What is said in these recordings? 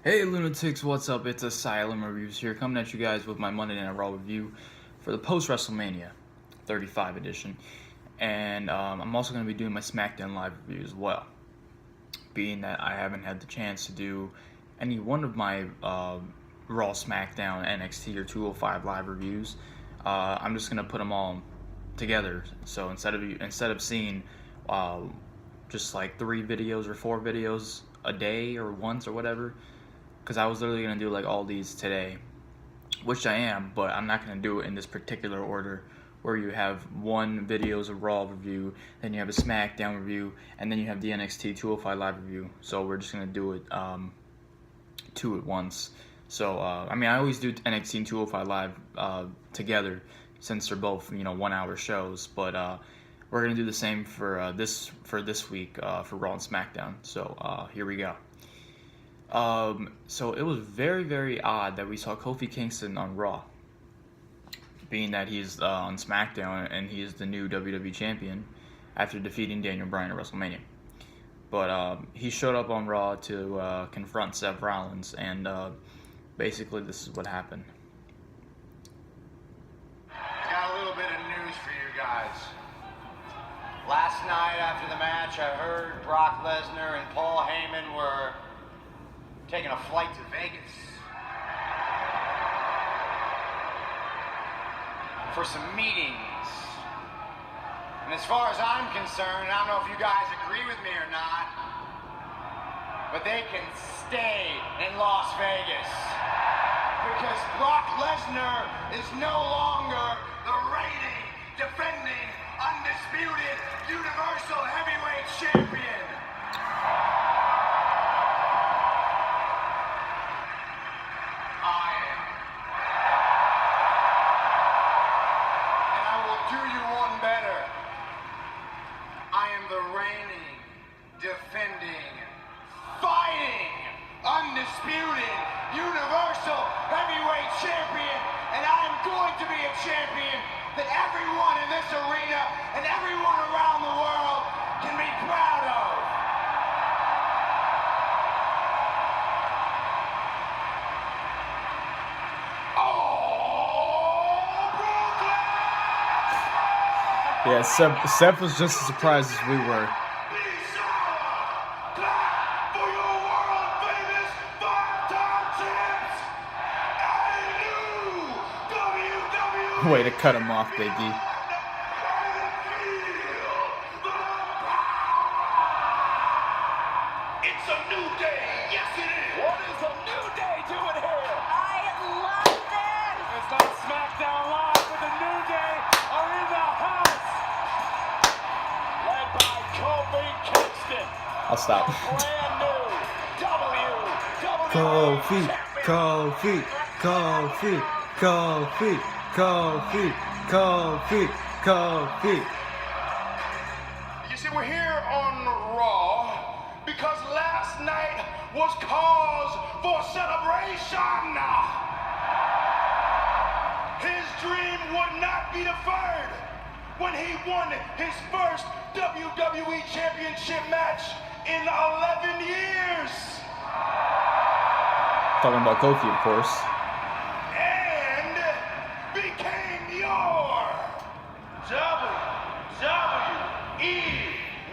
Hey lunatics, what's up? It's Asylum Reviews here, coming at you guys with my Monday Night Raw review for the post-WrestleMania 35 edition. And I'm also going to be doing my SmackDown Live review as well, being that I haven't had the chance to do any one of my Raw, SmackDown, NXT, or 205 Live reviews. I'm just going to put them all together. So instead of seeing just like 3 videos or 4 videos a day or once or whatever, because I was literally going to do like all these today, which I am, but I'm not going to do it in this particular order where you have one video's a Raw review, then you have a SmackDown review, and then you have the NXT 205 Live review. So we're just going to do it 2 at once. So, I mean, I always do NXT and 205 Live together since they're both, 1-hour shows, but we're going to do the same for this week for Raw and SmackDown. So here we go. So it was very, very odd that we saw Kofi Kingston on Raw, being that he's on SmackDown and he is the new WWE Champion after defeating Daniel Bryan at WrestleMania. But he showed up on Raw to confront Seth Rollins, and basically this is what happened. Got a little bit of news for you guys. Last night after the match, I heard Brock Lesnar and Paul Heyman were taking a flight to Vegas for some meetings. And as far as I'm concerned, I don't know if you guys agree with me or not, but they can stay in Las Vegas because Brock Lesnar is no longer the reigning, defending, undisputed Universal Heavyweight Champion. Defending, fighting, undisputed Universal Heavyweight Champion, and I am going to be a champion that everyone in this arena and everyone around the world can be proud of. Yeah, Seth was just as surprised as we were. Way to cut him off, Big E. It's a new day. Yes, it is. What is a new day doing here? I love this. It's not SmackDown Live, but the New Day are in the house. Led by Kofi Kingston. I'll stop. Brand new WWE Kofi, Champion. Kofi, Kofi, Kofi, Kofi, Kofi. You see, we're here on Raw because last night was cause for celebration. His dream would not be deferred when he won his first WWE Championship match in 11 years. Talking about Kofi, of course. And became your WWE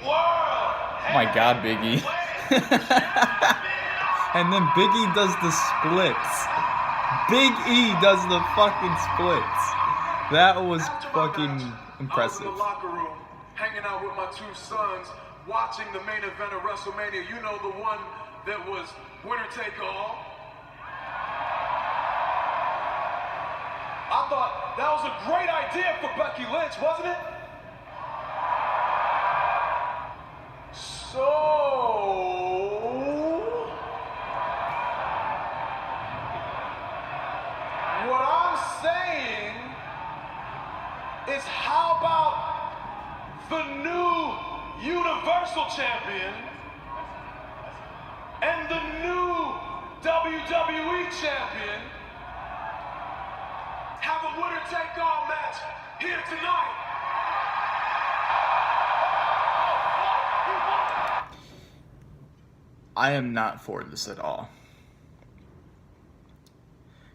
World Oh my God, Big E. And then Big E does the splits. Big E does the fucking splits. That was fucking impressive. I was in the locker room, hanging out with my 2 sons, watching the main event of WrestleMania. You know, the one that was winner take all. I thought that was a great idea for Becky Lynch, wasn't it? So, what I'm saying is, how about the new Universal Champion and the new WWE Champion have a winner-take-all match here tonight? I am not for this at all.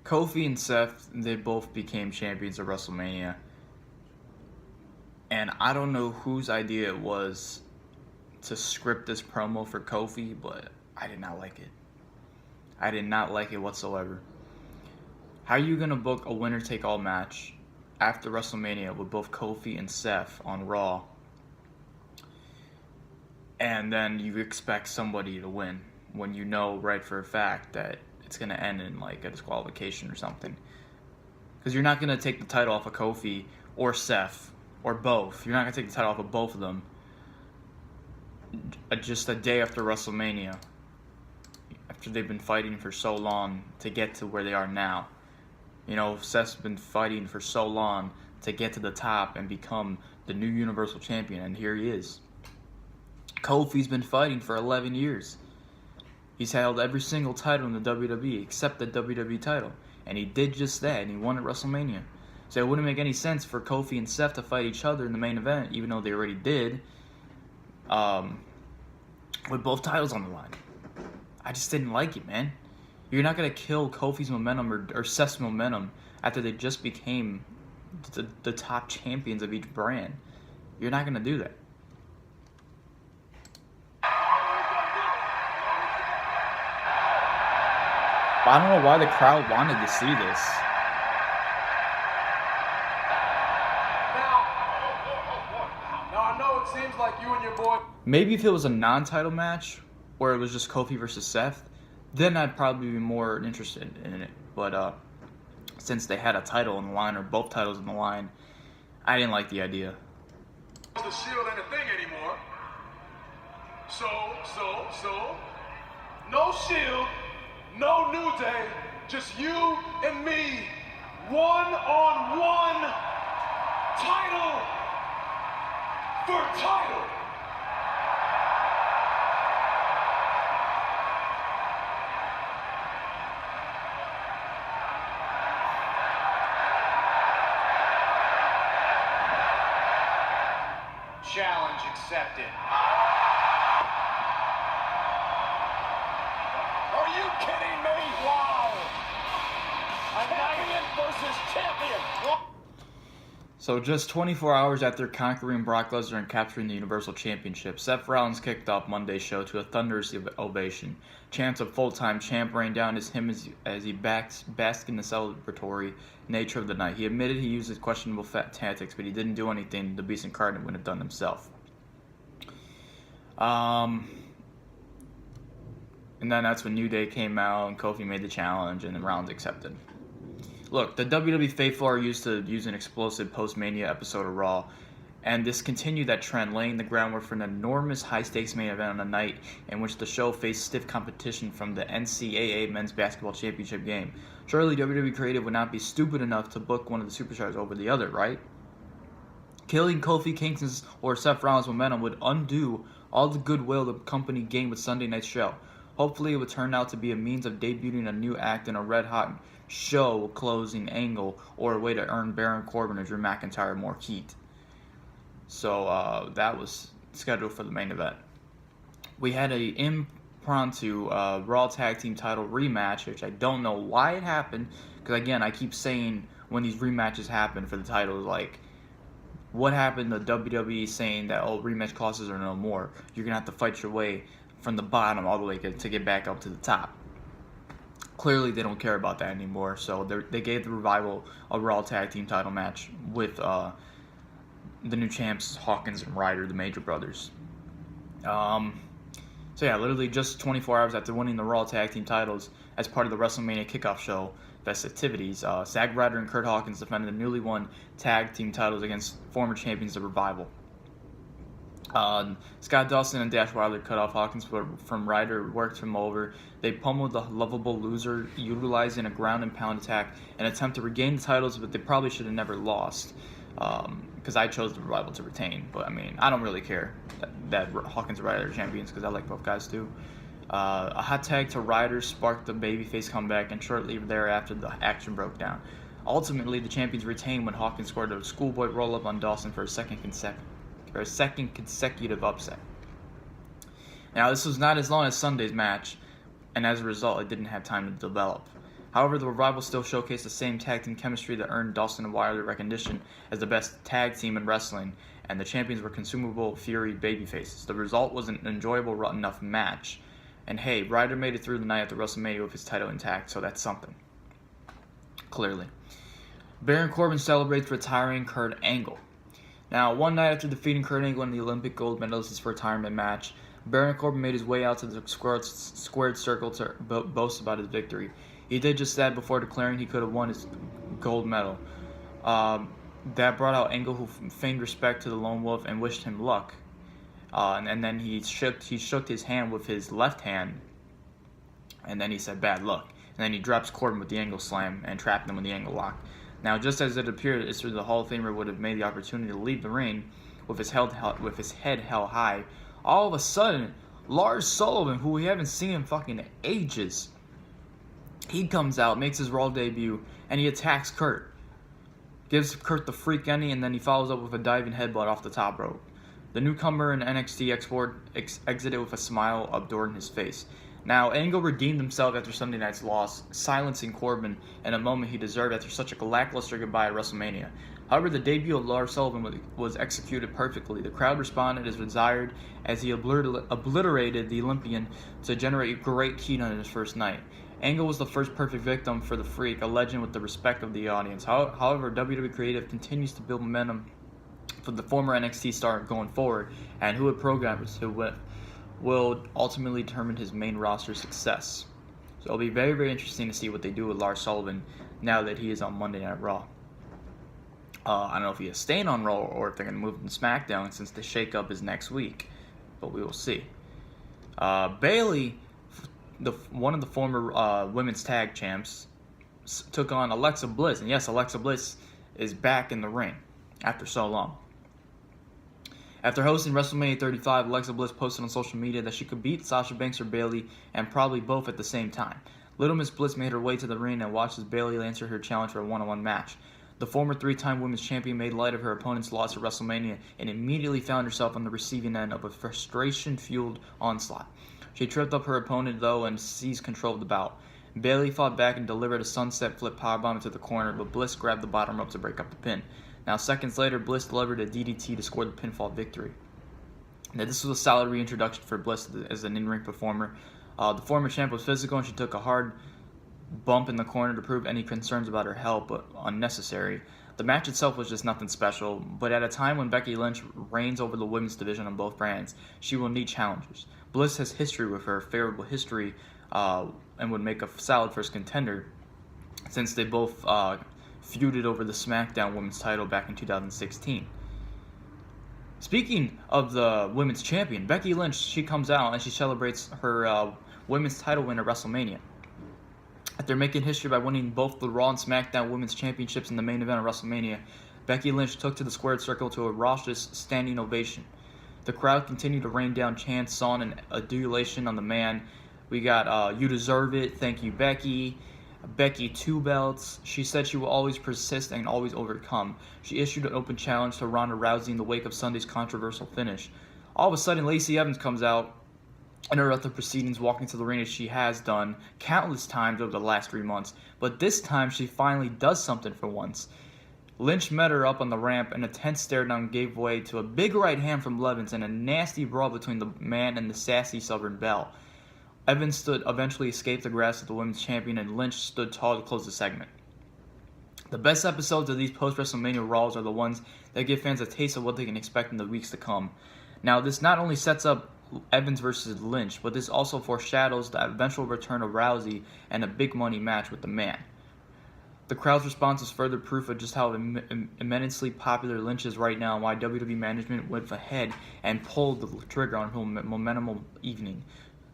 Kofi and Seth, they both became champions of WrestleMania. And I don't know whose idea it was to script this promo for Kofi, but I did not like it. I did not like it whatsoever. How are you going to book a winner-take-all match after WrestleMania with both Kofi and Seth on Raw, and then you expect somebody to win when you know right for a fact that it's going to end in like a disqualification or something? Because you're not going to take the title off of Kofi or Seth or both. You're not going to take the title off of both of them just a day after WrestleMania, after they've been fighting for so long to get to where they are now. You know, Seth's been fighting for so long to get to the top and become the new Universal Champion, and here he is. Kofi's been fighting for 11 years. He's held every single title in the WWE except the WWE title, and he did just that, and he won at WrestleMania. So it wouldn't make any sense for Kofi and Seth to fight each other in the main event, even though they already did, with both titles on the line. I just didn't like it, man. You're not going to kill Kofi's momentum or Seth's momentum after they just became the top champions of each brand. You're not going to do that. But I don't know why the crowd wanted to see this. Now I know it seems like you and your boy. Maybe if it was a non-title match, where it was just Kofi versus Seth, then I'd probably be more interested in it. But since they had a title on the line, or both titles on the line, I didn't like the idea. The Shield ain't a thing anymore. So, no Shield, no New Day, just you and me, one-on-one, title for title. Challenge accepted. Are you kidding me? Wow. Champion versus champion. So just 24 hours after conquering Brock Lesnar and capturing the Universal Championship, Seth Rollins kicked off Monday's show to a thunderous ovation. Chants of full-time champ rained down as he basked in the celebratory nature of the night. He admitted he used his questionable tactics, but he didn't do anything the Beast Incarnate wouldn't have done himself. And then that's when New Day came out and Kofi made the challenge and then Rollins accepted. Look, the WWE faithful are used to use an explosive post-Mania episode of Raw, and this continued that trend, laying the groundwork for an enormous high-stakes main event on a night in which the show faced stiff competition from the NCAA Men's Basketball Championship game. Surely WWE Creative would not be stupid enough to book one of the superstars over the other, right? Killing Kofi Kingston's or Seth Rollins' momentum would undo all the goodwill the company gained with Sunday night's show. Hopefully it would turn out to be a means of debuting a new act in a red-hot show closing angle, or a way to earn Baron Corbin or Drew McIntyre more heat. So that was scheduled for the main event. We had a impromptu Raw Tag Team title rematch, which I don't know why it happened, because again, I keep saying when these rematches happen for the titles, like, what happened to WWE saying that, oh, rematch clauses are no more, you're gonna have to fight your way from the bottom all the way to get back up to the top. Clearly, they don't care about that anymore, so they gave the Revival a Raw Tag Team title match with the new champs, Hawkins and Ryder, the Major Brothers. So yeah, literally just 24 hours after winning the Raw Tag Team titles as part of the WrestleMania kickoff show festivities, Zack Ryder and Kurt Hawkins defended the newly won Tag Team titles against former champions of Revival. Scott Dawson and Dash Wilder cut off Hawkins from Ryder, worked him over. They pummeled the lovable loser, utilizing a ground and pound attack in an attempt to regain the titles, but they probably should have never lost, because I chose the Revival to retain. But I mean, I don't really care that Hawkins and Ryder are champions, because I like both guys too. A hot tag to Ryder sparked the babyface comeback, and shortly thereafter the action broke down. Ultimately, the champions retained when Hawkins scored a schoolboy roll-up on Dawson for a second consecutive upset. Now, this was not as long as Sunday's match, and as a result, it didn't have time to develop. However, the Revival still showcased the same tag team chemistry that earned Dawson and Wilder recognition as the best tag team in wrestling, and the champions were consumable Fury babyfaces. The result was an enjoyable enough match. And hey, Ryder made it through the night at the WrestleMania with his title intact, so that's something. Clearly. Baron Corbin celebrates retiring Kurt Angle. Now, one night after defeating Kurt Angle in the Olympic gold medalist's retirement match, Baron Corbin made his way out to the squared circle to boast about his victory. He did just that before declaring he could have won his gold medal. That brought out Angle, who feigned respect to the Lone Wolf and wished him luck. And then he shook his hand with his left hand, and then he said bad luck. And then he drops Corbin with the Angle Slam and trapped him with the Angle Lock. Now, just as it appeared as though the Hall of Famer would have made the opportunity to leave the ring with his head held high, all of a sudden, Lars Sullivan, who we haven't seen in fucking ages, he comes out, makes his Raw debut, and he attacks Kurt. Gives Kurt the freak ending, and then he follows up with a diving headbutt off the top rope. The newcomer in NXT exited with a smile adorning his face. Now, Angle redeemed himself after Sunday night's loss, silencing Corbin in a moment he deserved after such a lackluster goodbye at WrestleMania. However, the debut of Lars Sullivan was executed perfectly. The crowd responded as desired as he obliterated the Olympian to generate great heat on his first night. Angle was the first perfect victim for the Freak, a legend with the respect of the audience. However, WWE Creative continues to build momentum for the former NXT star going forward, and who it programs who will ultimately determine his main roster success. So it'll be very, very interesting to see what they do with Lars Sullivan now that he is on Monday Night Raw. I don't know if he is staying on Raw or if they're going to move him to SmackDown since the shakeup is next week, but we will see. Bayley, one of the former women's tag champs, took on Alexa Bliss, and yes, Alexa Bliss is back in the ring after so long. After hosting WrestleMania 35, Alexa Bliss posted on social media that she could beat Sasha Banks or Bayley, and probably both at the same time. Little Miss Bliss made her way to the ring and watched as Bayley answered her challenge for a one-on-one match. The former three-time women's champion made light of her opponent's loss at WrestleMania and immediately found herself on the receiving end of a frustration-fueled onslaught. She tripped up her opponent, though, and seized control of the bout. Bayley fought back and delivered a sunset flip powerbomb into the corner, but Bliss grabbed the bottom rope to break up the pin. Now, seconds later, Bliss delivered a DDT to score the pinfall victory. Now, this was a solid reintroduction for Bliss as an in-ring performer. The former champ was physical, and she took a hard bump in the corner to prove any concerns about her health, but unnecessary. The match itself was just nothing special, but at a time when Becky Lynch reigns over the women's division on both brands, she will need challengers. Bliss has history with her, favorable history, and would make a solid first contender since they both feuded over the SmackDown Women's title back in 2016. Speaking of the Women's Champion, Becky Lynch, she comes out and she celebrates her Women's title win at WrestleMania. After making history by winning both the Raw and SmackDown Women's Championships in the main event of WrestleMania, Becky Lynch took to the squared circle to a raucous standing ovation. The crowd continued to rain down chants, song, and adulation on the man. We got You Deserve It, Thank You Becky, Becky 2 belts. She said she will always persist and always overcome. She issued an open challenge to Ronda Rousey in the wake of Sunday's controversial finish. All of a sudden, Lacey Evans comes out, interrupt the proceedings, walking to the ring as she has done countless times over the last 3 months. But this time, she finally does something for once. Lynch met her up on the ramp, and a tense stare-down gave way to a big right hand from Evans and a nasty brawl between the man and the sassy Southern Belle. Evans eventually escaped the grasp of the women's champion, and Lynch stood tall to close the segment. The best episodes of these post-WrestleMania Raws are the ones that give fans a taste of what they can expect in the weeks to come. Now, this not only sets up Evans versus Lynch, but this also foreshadows the eventual return of Rousey and a big money match with the man. The crowd's response is further proof of just how immensely popular Lynch is right now and why WWE management went ahead and pulled the trigger on her momentum evening.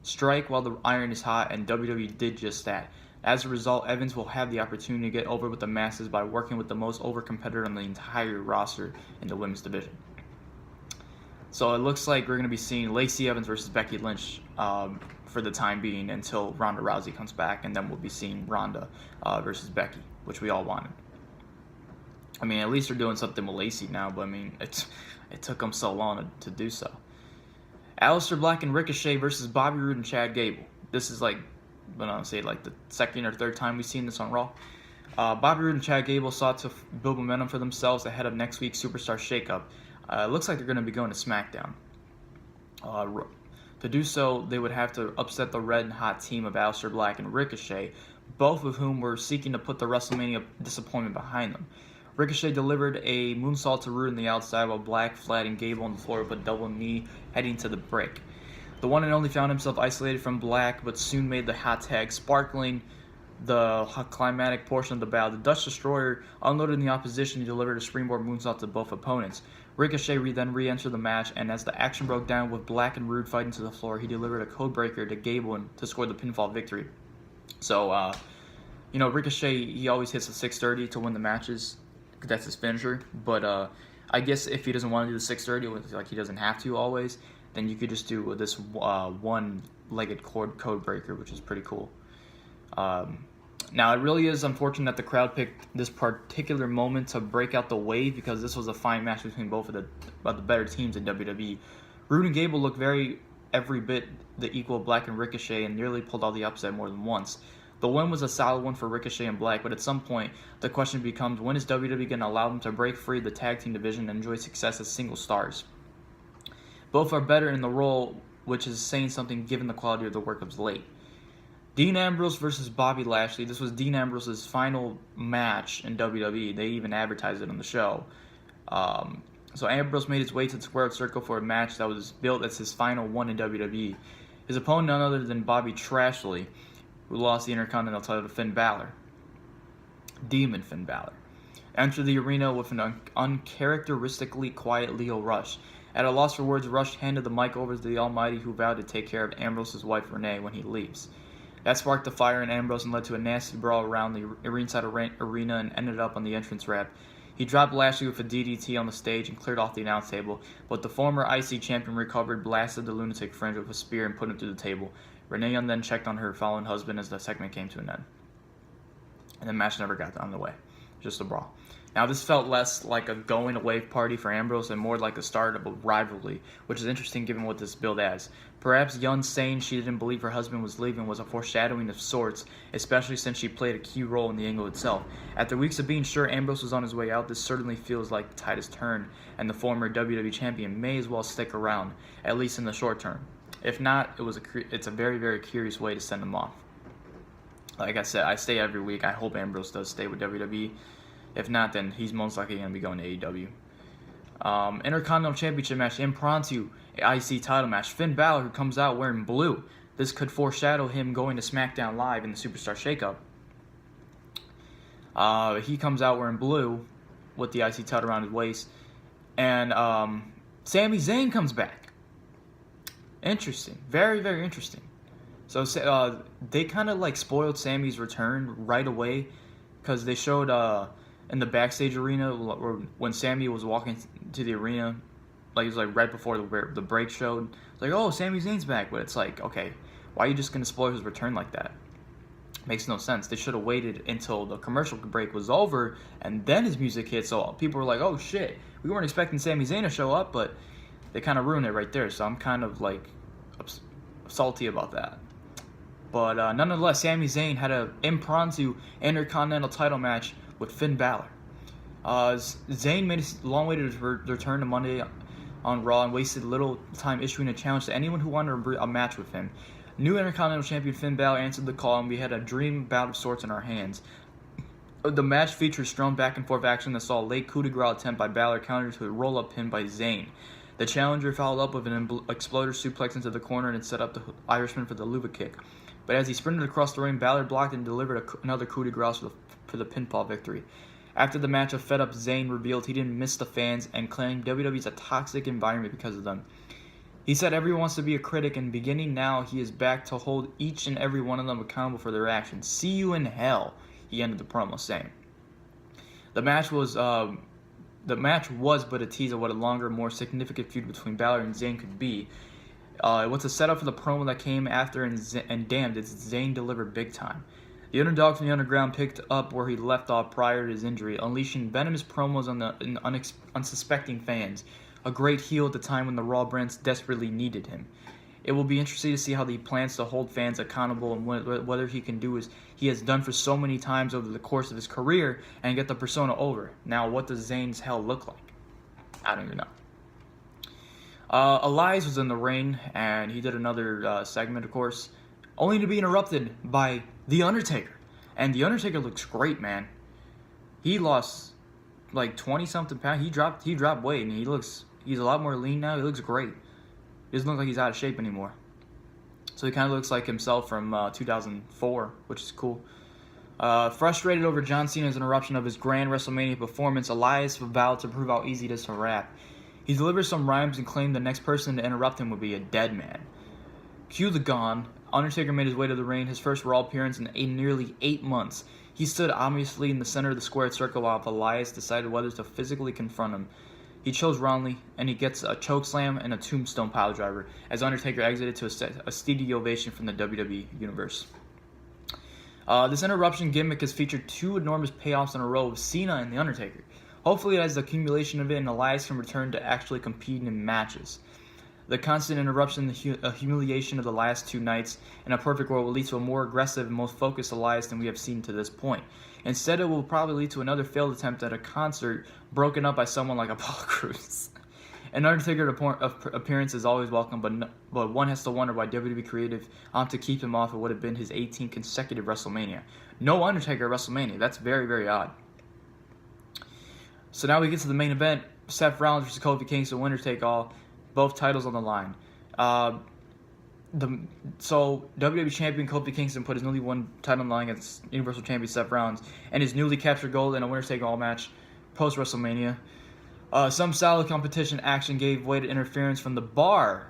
Strike while the iron is hot, and WWE did just that. As a result, Evans will have the opportunity to get over with the masses by working with the most over competitor on the entire roster in the women's division. So it looks like we're going to be seeing Lacey Evans versus Becky Lynch for the time being until Ronda Rousey comes back, and then we'll be seeing Ronda versus Becky, which we all wanted. I mean, at least they're doing something with Lacey now, but I mean, it took them so long to do so. Aleister Black and Ricochet versus Bobby Roode and Chad Gable. This is like but I'll say like the second or third time we've seen this on Raw. Bobby Roode and Chad Gable sought to build momentum for themselves ahead of next week's Superstar Shakeup. It looks like they're going to be going to SmackDown. To do so, they would have to upset the red and hot team of Aleister Black and Ricochet, both of whom were seeking to put the WrestleMania disappointment behind them. Ricochet delivered a moonsault to Roode on the outside, while Black flattened Gable on the floor with a double knee heading to the break. The one and only found himself isolated from Black, but soon made the hot tag sparkling the climatic portion of the battle. The Dutch Destroyer unloaded in the opposition and delivered a springboard moonsault to both opponents. Ricochet then re-entered the match, and as the action broke down with Black and Roode fighting to the floor, he delivered a codebreaker to Gable to score the pinfall victory. So, Ricochet, he always hits a 630 to win the matches. That's his finisher. But I guess if he doesn't want to do the 630, like he doesn't have to always, then you could just do this one-legged code breaker, which is pretty cool. Now, it really is unfortunate that the crowd picked this particular moment to break out the wave, because this was a fine match between both of the better teams in WWE. Roode and Gable looked every bit the equal Black and Ricochet and nearly pulled out the upset more than once. The win was a solid one for Ricochet and Black, but at some point, the question becomes, when is WWE going to allow them to break free of the tag team division and enjoy success as single stars? Both are better in the role, which is saying something given the quality of the work of late. Dean Ambrose versus Bobby Lashley. This was Dean Ambrose's final match in WWE. They even advertised it on the show. So Ambrose made his way to the squared circle for a match that was billed as his final one in WWE. His opponent, none other than Bobby Trashley, who lost the Intercontinental title to Finn Balor. Demon Finn Balor entered the arena with an uncharacteristically quiet Lio Rush. At a loss for words, Rush handed the mic over to the Almighty, who vowed to take care of Ambrose's wife Renee when he leaves. That sparked the fire in Ambrose and led to a nasty brawl around the ringside arena and ended up on the entrance ramp. He dropped Lashley with a DDT on the stage and cleared off the announce table, but the former IC champion recovered, blasted the lunatic fringe with a spear, and put him through the table. Renee Young then checked on her fallen husband as the segment came to an end. And the match never got on the way. Just a brawl. Now, this felt less like a going-away party for Ambrose and more like the start of a rivalry, which is interesting given what this build as. Perhaps Young saying she didn't believe her husband was leaving was a foreshadowing of sorts, especially since she played a key role in the angle itself. After weeks of being sure Ambrose was on his way out, this certainly feels like the tide has turned, and the former WWE champion may as well stick around, at least in the short term. If not, it's a very, very curious way to send him off. Like I said, I stay every week. I hope Ambrose does stay with WWE. If not, then he's most likely going to be going to AEW. Intercontinental Championship match, impromptu IC title match. Finn Balor, who comes out wearing blue. This could foreshadow him going to SmackDown Live in the Superstar Shakeup. He comes out wearing blue with the IC title around his waist. And Sami Zayn comes back. Interesting. Very, very interesting. So they kind of like spoiled Sami's return right away, because they showed in the backstage arena when Sami was walking to the arena, like it was like right before the break showed. It's like, oh, Sami Zayn's back, but it's like, okay, why are you just gonna spoil his return like that? Makes no sense. They should have waited until the commercial break was over and then his music hit. So people were like, oh shit, we weren't expecting Sami Zayn to show up, but they kind of ruined it right there. So I'm kind of like salty about that. But nonetheless, Sami Zayn had an impromptu Intercontinental title match with Finn Balor. Zayn made a long way to return to Monday on Raw and wasted little time issuing a challenge to anyone who wanted a match with him. New Intercontinental Champion Finn Balor answered the call, and we had a dream bout of sorts in our hands. The match featured strong back-and-forth action that saw a late coup de grace attempt by Balor countered to a roll-up pin by Zayn. The challenger followed up with an exploder suplex into the corner and set up the Irishman for the Luva kick. But as he sprinted across the ring, Balor blocked and delivered another coup de grace for the pinfall victory. After the match, a fed-up Zayn revealed he didn't miss the fans and claimed WWE's a toxic environment because of them. He said everyone wants to be a critic, and beginning now, he is back to hold each and every one of them accountable for their actions. See you in hell, he ended the promo saying. The match was but a tease of what a longer, more significant feud between Balor and Zayn could be. It was a setup for the promo that came after, and damn, did Zayn deliver big time. The underdog from the underground picked up where he left off prior to his injury, unleashing venomous promos on the unsuspecting fans. A great heel at the time when the Raw brands desperately needed him. It will be interesting to see how he plans to hold fans accountable and whether he can do as he has done for so many times over the course of his career and get the persona over. Now, what does Zayn's hell look like? I don't even know. Elias was in the ring, and he did another segment, of course, only to be interrupted by The Undertaker. And The Undertaker looks great, man. He lost like 20-something pounds. He dropped weight, and he's a lot more lean now. He looks great. He doesn't look like he's out of shape anymore. So he kind of looks like himself from 2004, which is cool. Frustrated over John Cena's interruption of his grand WrestleMania performance, Elias vowed to prove how easy it is to rap. He delivered some rhymes and claimed the next person to interrupt him would be a dead man. Cue the gong. Undertaker made his way to the ring, his first Raw appearance in nearly 8 months. He stood obviously in the center of the squared circle while Elias decided whether to physically confront him. He chose wrongly, and he gets a chokeslam and a tombstone piledriver as Undertaker exited to a steady ovation from the WWE Universe. This interruption gimmick has featured 2 enormous payoffs in a row with Cena and The Undertaker. Hopefully, as the accumulation of it, and Elias can return to actually competing in matches. The constant interruption, the humiliation of the last 2 nights, in a perfect world will lead to a more aggressive and most focused Elias than we have seen to this point. Instead, it will probably lead to another failed attempt at a concert broken up by someone like Apollo Crews. An Undertaker appearance is always welcome, but one has to wonder why WWE creative to keep him off of what would have been his 18th consecutive WrestleMania. No Undertaker at WrestleMania. That's very, very odd. So now we get to the main event. Seth Rollins versus Kofi Kingston, winner take all. Both titles on the line. So WWE Champion Kofi Kingston put his newly won title on the line against Universal Champion Seth Rollins and his newly captured gold in a winner take all match post WrestleMania. Some solid competition action gave way to interference from the bar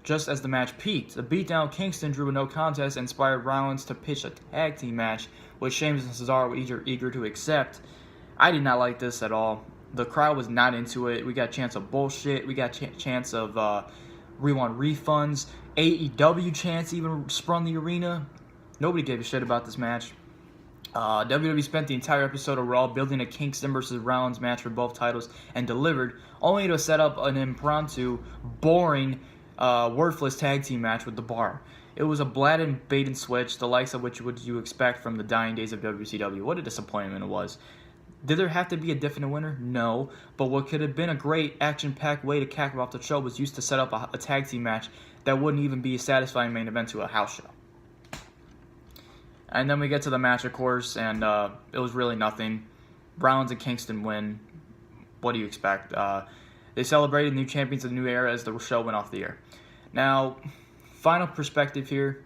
just as the match peaked. The beatdown Kingston drew a no contest and inspired Rollins to pitch a tag team match, which Sheamus and Cesaro were eager to accept. I did not like this at all. The crowd was not into it. We got a chance of bullshit. We got chance of we want refunds. AEW chants even sprung the arena. Nobody gave a shit about this match. WWE spent the entire episode of Raw building a Kingston versus Rollins match for both titles and delivered, only to set up an impromptu, boring, worthless tag team match with the Bar. It was a blatant bait and switch, the likes of which would you expect from the dying days of WCW. What a disappointment it was. Did there have to be a definite winner? No. But what could have been a great action-packed way to cap off the show was used to set up a tag team match that wouldn't even be a satisfying main event to a house show. And then we get to the match, of course, and it was really nothing. Rollins and Kingston win. What do you expect? They celebrated new champions of the new era as the show went off the air. Now, final perspective here.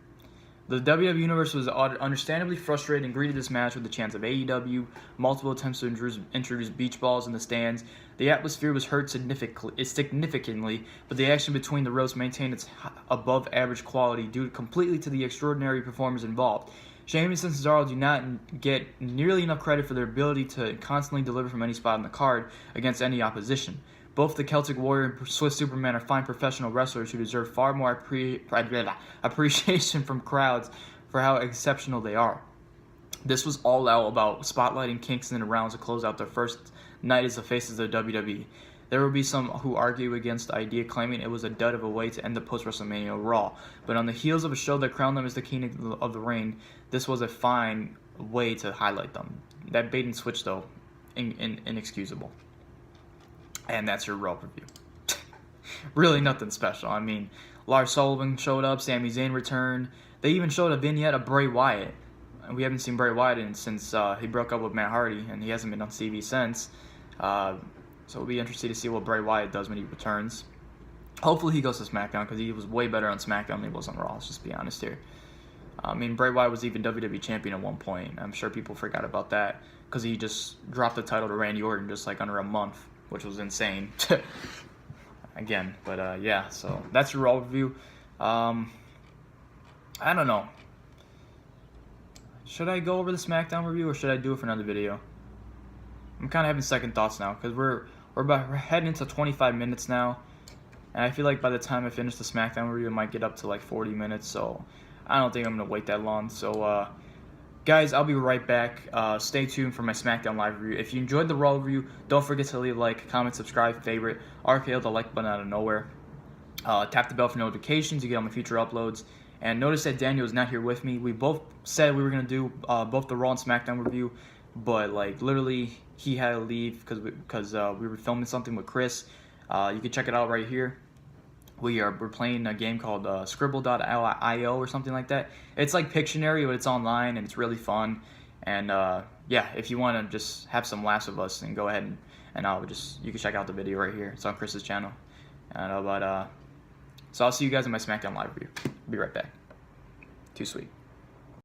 The WWE Universe was understandably frustrated and greeted this match with the chance of AEW, multiple attempts to introduce beach balls in the stands. The atmosphere was hurt significantly, but the action between the rows maintained its above-average quality due completely to the extraordinary performers involved. Sheamus and Cesaro do not get nearly enough credit for their ability to constantly deliver from any spot on the card against any opposition. Both the Celtic Warrior and Swiss Superman are fine professional wrestlers who deserve far more appreciation from crowds for how exceptional they are. This was all out about spotlighting Kingston and Rollins to close out their first night as the faces of the WWE. There will be some who argue against the idea, claiming it was a dud of a way to end the post-WrestleMania Raw. But on the heels of a show that crowned them as the king of the ring, this was a fine way to highlight them. That bait and switch, though, inexcusable. And that's your Raw review. Really nothing special. I mean, Lars Sullivan showed up, Sami Zayn returned. They even showed a vignette of Bray Wyatt. And we haven't seen Bray Wyatt since he broke up with Matt Hardy, and he hasn't been on TV since. So it'll be interesting to see what Bray Wyatt does when he returns. Hopefully he goes to SmackDown, because he was way better on SmackDown than he was on Raw. Let's just be honest here. I mean, Bray Wyatt was even WWE Champion at one point. I'm sure people forgot about that, because he just dropped the title to Randy Orton just like under a month, which was insane. Again, but yeah, so that's your Raw review. I don't know. Should I go over the SmackDown review, or should I do it for another video? I'm kind of having second thoughts now, because we're heading into 25 minutes now, and I feel like by the time I finish the SmackDown review, it might get up to like 40 minutes, so I don't think I'm going to wait that long. So, guys, I'll be right back. Stay tuned for my SmackDown Live review. If you enjoyed the Raw review, don't forget to leave a like, comment, subscribe, favorite, RKO the like button out of nowhere. Tap the bell for notifications to get all my future uploads. And notice that Daniel is not here with me. We both said we were gonna do both the Raw and SmackDown review, but like literally he had to leave because we were filming something with Chris. You can check it out right here. We're playing a game called Scribble.io or something like that. It's like Pictionary, but it's online and it's really fun. And yeah, if you want to just have some laughs with us, then go ahead and you can check out the video right here. It's on Chris's channel. So I'll see you guys in my SmackDown live review. Be right back. Too sweet.